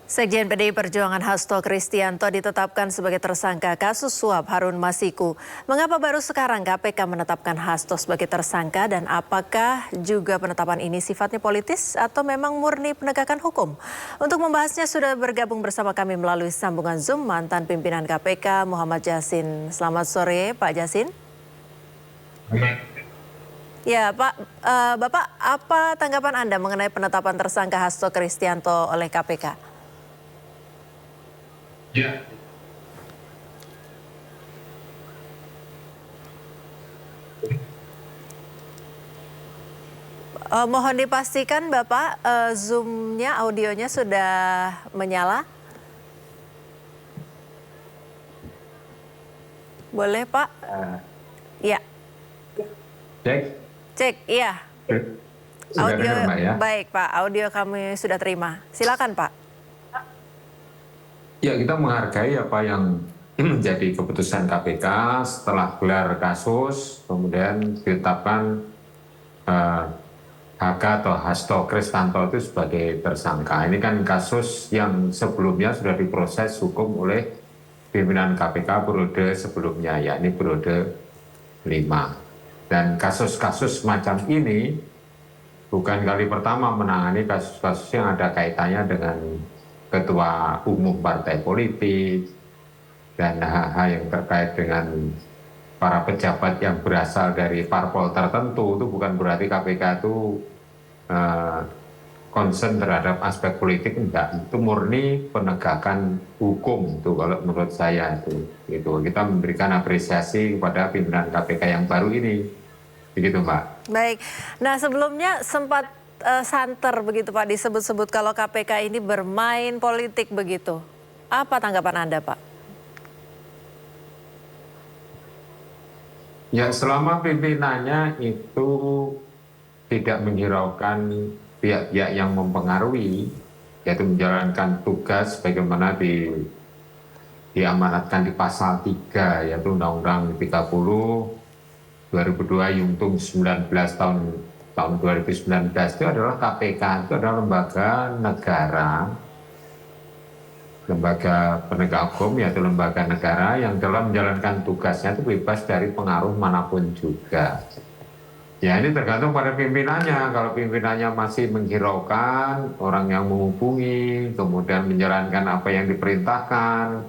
Sekjen PDI Perjuangan Hasto Kristianto ditetapkan sebagai tersangka kasus suap Harun Masiku. Mengapa baru sekarang KPK menetapkan Hasto sebagai tersangka dan apakah juga penetapan ini sifatnya politis atau memang murni penegakan hukum? Untuk membahasnya sudah bergabung bersama kami melalui sambungan Zoom mantan pimpinan KPK Muhammad Yasin. Selamat sore Pak Yasin. Ya Pak, Bapak apa tanggapan Anda mengenai penetapan tersangka Hasto Kristianto oleh KPK? Ya, Mohon dipastikan Bapak, Zoom-nya, audionya sudah menyala? Boleh Pak? Ya, cek. cek, iya. Sudah Audio, dengar Mbak ya? baik Pak, audio kami sudah terima. Silakan Pak. Ya, kita menghargai apa yang menjadi keputusan KPK setelah gelar kasus, kemudian ditetapkan HK atau Hasto Kristianto itu sebagai tersangka. Ini kan kasus yang sebelumnya sudah diproses hukum oleh pimpinan KPK periode sebelumnya, yakni periode 5. Dan kasus-kasus macam ini bukan kali pertama menangani kasus-kasus yang ada kaitannya dengan ketua umum partai politik dan hal-hal yang terkait dengan para pejabat yang berasal dari parpol tertentu. Itu bukan berarti KPK itu concern terhadap aspek politik, enggak. Itu murni penegakan hukum itu kalau menurut saya itu. Kita memberikan apresiasi kepada pimpinan KPK yang baru ini. Begitu Mbak. Baik, nah sebelumnya sempat santer begitu Pak disebut-sebut kalau KPK ini bermain politik begitu. Apa tanggapan Anda Pak? Ya, selama pimpinannya itu tidak menghiraukan pihak-pihak yang mempengaruhi, yaitu menjalankan tugas bagaimana diamanatkan di pasal 3, yaitu Undang-Undang 30 2002 Yungtung 19 tahun 2019 itu adalah KPK itu adalah lembaga negara, lembaga penegak hukum, yaitu lembaga negara yang dalam menjalankan tugasnya itu bebas dari pengaruh manapun juga. Ya, ini tergantung pada pimpinannya. Kalau pimpinannya masih menghiraukan orang yang menghubungi, kemudian menjalankan apa yang diperintahkan,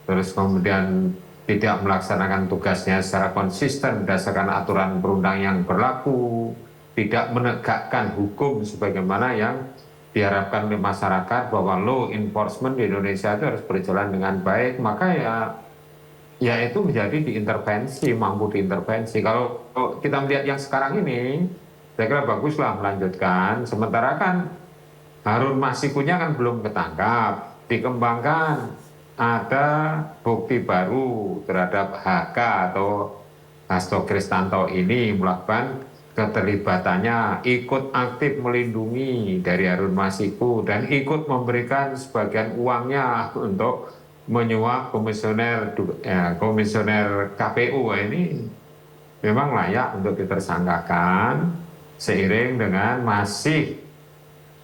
terus kemudian tidak melaksanakan tugasnya secara konsisten berdasarkan aturan perundang yang berlaku, tidak menegakkan hukum sebagaimana yang diharapkan oleh masyarakat bahwa law enforcement di Indonesia itu harus berjalan dengan baik, maka ya itu menjadi diintervensi, mampu diintervensi. Kalau kita melihat yang sekarang ini, saya kira baguslah melanjutkan. Sementara kan Harun Masikunya kan belum ketangkap, dikembangkan ada bukti baru terhadap HK atau Hasto Kristianto ini melakukan keterlibatannya, ikut aktif melindungi dari Harun Masiku dan ikut memberikan sebagian uangnya untuk menyuap komisioner KPU. Ini memang layak untuk ditersangkakan seiring dengan masih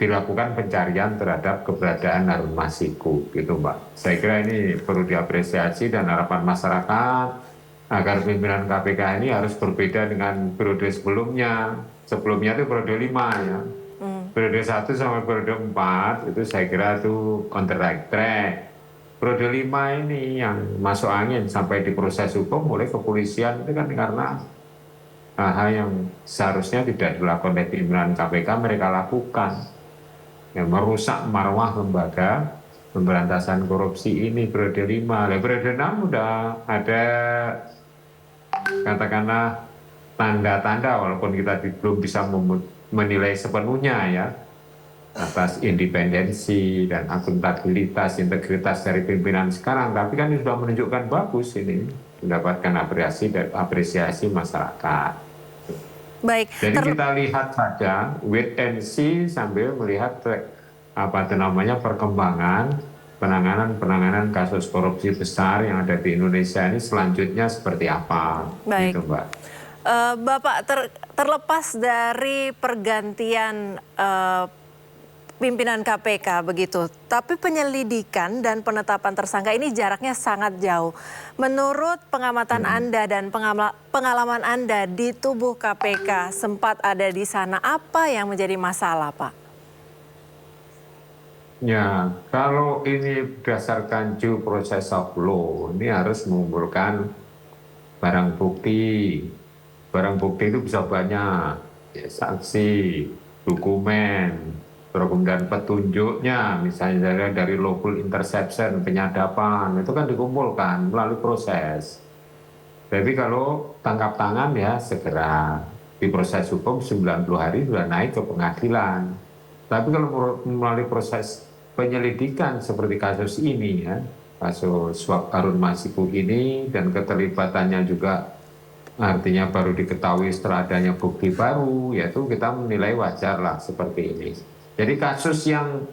dilakukan pencarian terhadap keberadaan Harun Masiku, gitu Mbak. Saya kira ini perlu diapresiasi dan harapan masyarakat agar pimpinan KPK ini harus berbeda dengan periode sebelumnya. Sebelumnya itu periode 5 ya. Periode 1 sampai periode 4 itu saya kira itu on the right track. Periode 5 ini yang masuk angin sampai diproses hukum oleh kepolisian itu kan karena hal yang seharusnya tidak dilakukan oleh pimpinan KPK mereka lakukan. Yang merusak marwah lembaga pemberantasan korupsi ini periode 5. Periode 6 udah ada katakanlah tanda-tanda walaupun kita belum bisa menilai sepenuhnya ya atas independensi dan akuntabilitas, integritas dari pimpinan sekarang, tapi kan ini sudah menunjukkan bagus ini mendapatkan apresiasi masyarakat. Baik. Jadi kita lihat saja, wait and see sambil melihat perkembangan penanganan kasus korupsi besar yang ada di Indonesia ini selanjutnya seperti apa. Baik. Gitu, Mbak. Bapak terlepas dari pergantian pimpinan KPK begitu. Tapi penyelidikan dan penetapan tersangka ini jaraknya sangat jauh. Menurut pengamatan Anda dan pengalaman Anda di tubuh KPK sempat ada di sana, apa yang menjadi masalah, Pak? Ya, kalau ini berdasarkan due process of law, ini harus mengumpulkan barang bukti. Barang bukti itu bisa banyak, ya, saksi, dokumen, terus kemudian petunjuknya, misalnya dari lawful interception, penyadapan, itu kan dikumpulkan melalui proses. Tapi kalau tangkap tangan ya segera, di proses hukum 90 hari sudah naik ke pengadilan. Tapi kalau melalui proses penyelidikan seperti kasus ini ya, kasus suap Harun Masiku ini dan keterlibatannya juga artinya baru diketahui setelah adanya bukti baru, yaitu kita menilai wajar lah seperti ini. Jadi kasus yang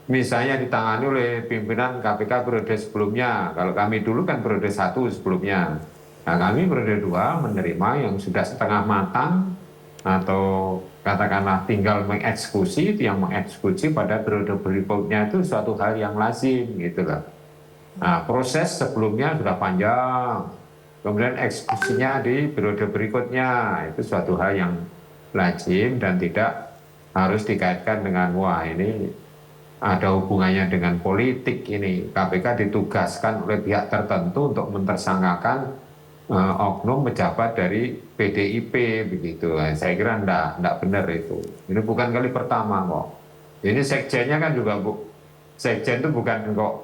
misalnya ditangani oleh pimpinan KPK periode sebelumnya, kalau kami dulu kan periode 1 sebelumnya, nah kami periode 2 menerima yang sudah setengah matang atau katakanlah tinggal mengeksekusi, itu yang mengeksekusi pada periode berikutnya itu suatu hal yang lazim gitu lah. Nah proses sebelumnya sudah panjang, kemudian eksekusinya di periode berikutnya itu suatu hal yang lazim dan tidak harus dikaitkan dengan wah ini ada hubungannya dengan politik ini. KPK ditugaskan oleh pihak tertentu untuk mentersangkakan oknum pejabat dari PDIP begitu. Saya kira enggak benar itu. Ini bukan kali pertama kok. Ini sekjennya kan juga sekjen itu bukan kok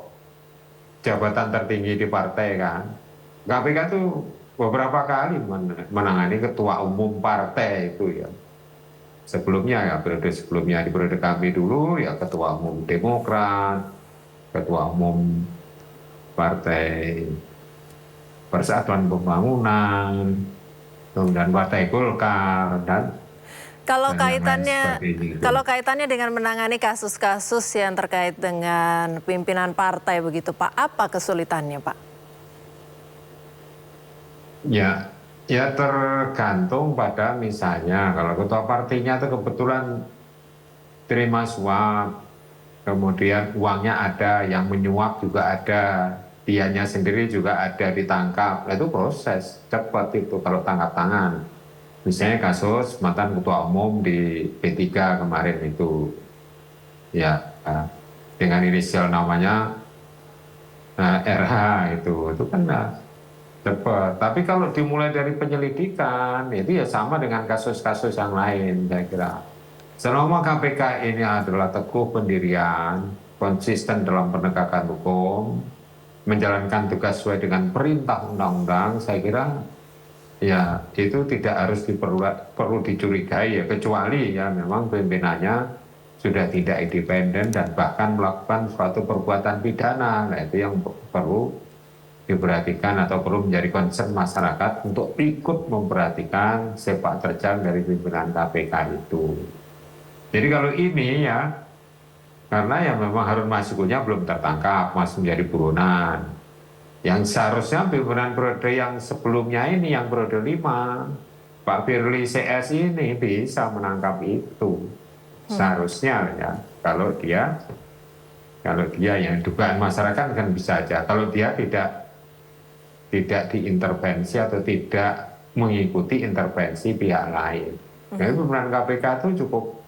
jabatan tertinggi di partai kan. KPK tuh beberapa kali menangani ketua umum partai itu ya. Sebelumnya ya, periode sebelumnya, di periode kami dulu ya ketua umum Demokrat, ketua umum Partai Persatuan Pembangunan, kemudian Partai Golkar dan Kalau Kalau kaitannya dengan menangani kasus-kasus yang terkait dengan pimpinan partai begitu, Pak, apa kesulitannya, Pak? Ya, ya tergantung pada misalnya kalau ketua partainya itu kebetulan terima suap, kemudian uangnya ada, yang menyuap juga ada, dianya sendiri juga ada ditangkap, itu proses cepat itu kalau tangkap tangan. Misalnya kasus mantan ketua umum di P3 kemarin itu, ya dengan inisial namanya RH itu kan cepat. Tapi kalau dimulai dari penyelidikan, itu ya sama dengan kasus-kasus yang lain, saya kira. Selama KPK ini adalah teguh pendirian, konsisten dalam penegakan hukum, menjalankan tugas sesuai dengan perintah undang-undang, saya kira ya itu tidak harus perlu dicurigai ya, kecuali ya memang pimpinannya sudah tidak independen dan bahkan melakukan suatu perbuatan pidana. Nah itu yang perlu diperhatikan atau perlu menjadi concern masyarakat untuk ikut memperhatikan sepak terjang dari pimpinan KPK itu. Jadi kalau ini ya, karena ya memang Harun Masikunya belum tertangkap, masih menjadi buronan. Yang seharusnya pimpinan periode yang sebelumnya ini, yang periode 5, Pak Firly CS ini bisa menangkap itu. Seharusnya ya, kalau dia yang dugaan masyarakat kan bisa aja. Kalau dia tidak diintervensi atau tidak mengikuti intervensi pihak lain. Jadi pimpinan KPK itu cukup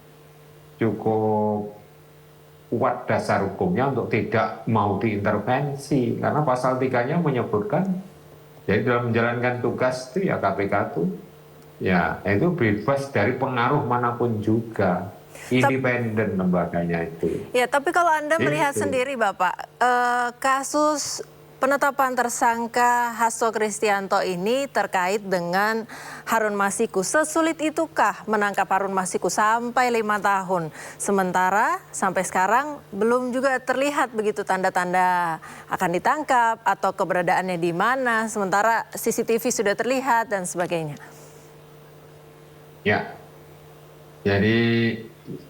kuat dasar hukumnya untuk tidak mau diintervensi, karena pasal 3-nya menyebutkan jadi dalam menjalankan tugas itu ya KPK itu ya itu bebas dari pengaruh manapun juga, independen lembaganya itu. Ya, tapi kalau Anda melihat sendiri Bapak, kasus penetapan tersangka Hasto Kristianto ini terkait dengan Harun Masiku. Sesulit itukah menangkap Harun Masiku sampai 5 tahun? Sementara sampai sekarang belum juga terlihat begitu tanda-tanda akan ditangkap atau keberadaannya di mana. Sementara CCTV sudah terlihat dan sebagainya. Ya, jadi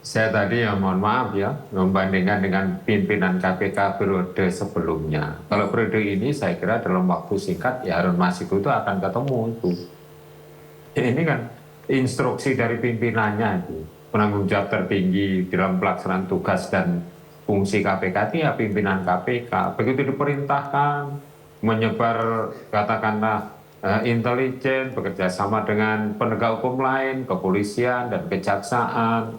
saya tadi ya mohon maaf ya, membandingkan dengan pimpinan KPK periode sebelumnya. Kalau periode ini saya kira dalam waktu singkat ya Harun Masiku itu akan ketemu itu. Ini kan instruksi dari pimpinannya itu. penanggung jawab tertinggi dalam pelaksanaan tugas dan fungsi KPK itu ya pimpinan KPK. Begitu diperintahkan menyebar katakanlah intelijen, bekerja sama dengan penegak hukum lain, kepolisian dan kejaksaan,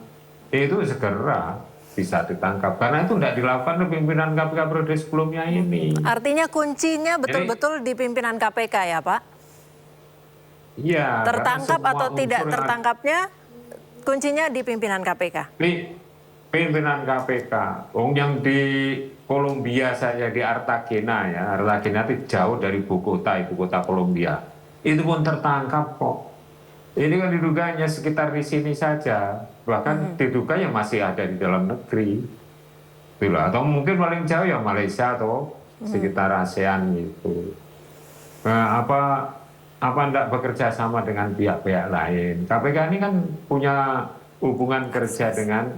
itu segera bisa ditangkap. Karena itu tidak dilakukan oleh pimpinan KPK periode sebelumnya ini. Artinya kuncinya betul-betul di pimpinan KPK ya Pak? Iya. Tertangkap atau tidak tertangkapnya kuncinya di pimpinan KPK? Pimpinan KPK. Yang di Kolombia saja di Artagena ya. Artagena itu jauh dari ibu kota Kolombia. Itu pun tertangkap kok. Ini kan diduga hanya sekitar di sini saja. Bahkan diduga yang masih ada di dalam negeri. Itulah. Atau mungkin paling jauh ya Malaysia atau sekitar ASEAN gitu. Nah, apa enggak bekerja sama dengan pihak-pihak lain. KPK ini kan punya hubungan kerja dengan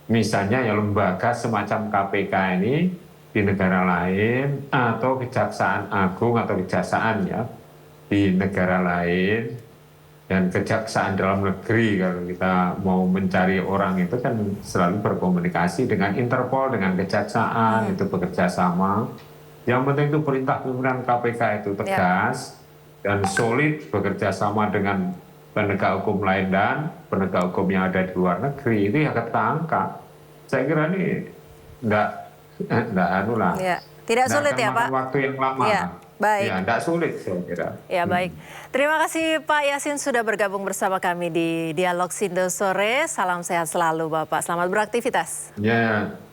misalnya ya lembaga semacam KPK ini di negara lain atau Kejaksaan Agung atau Kejaksaan ya di negara lain dan Kejaksaan dalam negeri. Kalau kita mau mencari orang itu kan selalu berkomunikasi dengan Interpol, dengan Kejaksaan, itu bekerja sama. Yang penting itu perintah pimpinan KPK itu tegas dan solid, bekerja sama dengan penegak hukum lain dan penegak hukum yang ada di luar negeri, itu ya ketangkap. Saya kira ini enggak anu lah. Ya. Tidak sulit ya Pak? Waktu yang lama. Ya, baik. Ya, enggak sulit saya kira. Ya baik. Terima kasih Pak Yasin sudah bergabung bersama kami di Dialog Sindo Sore. Salam sehat selalu Bapak. Selamat beraktivitas. Ya,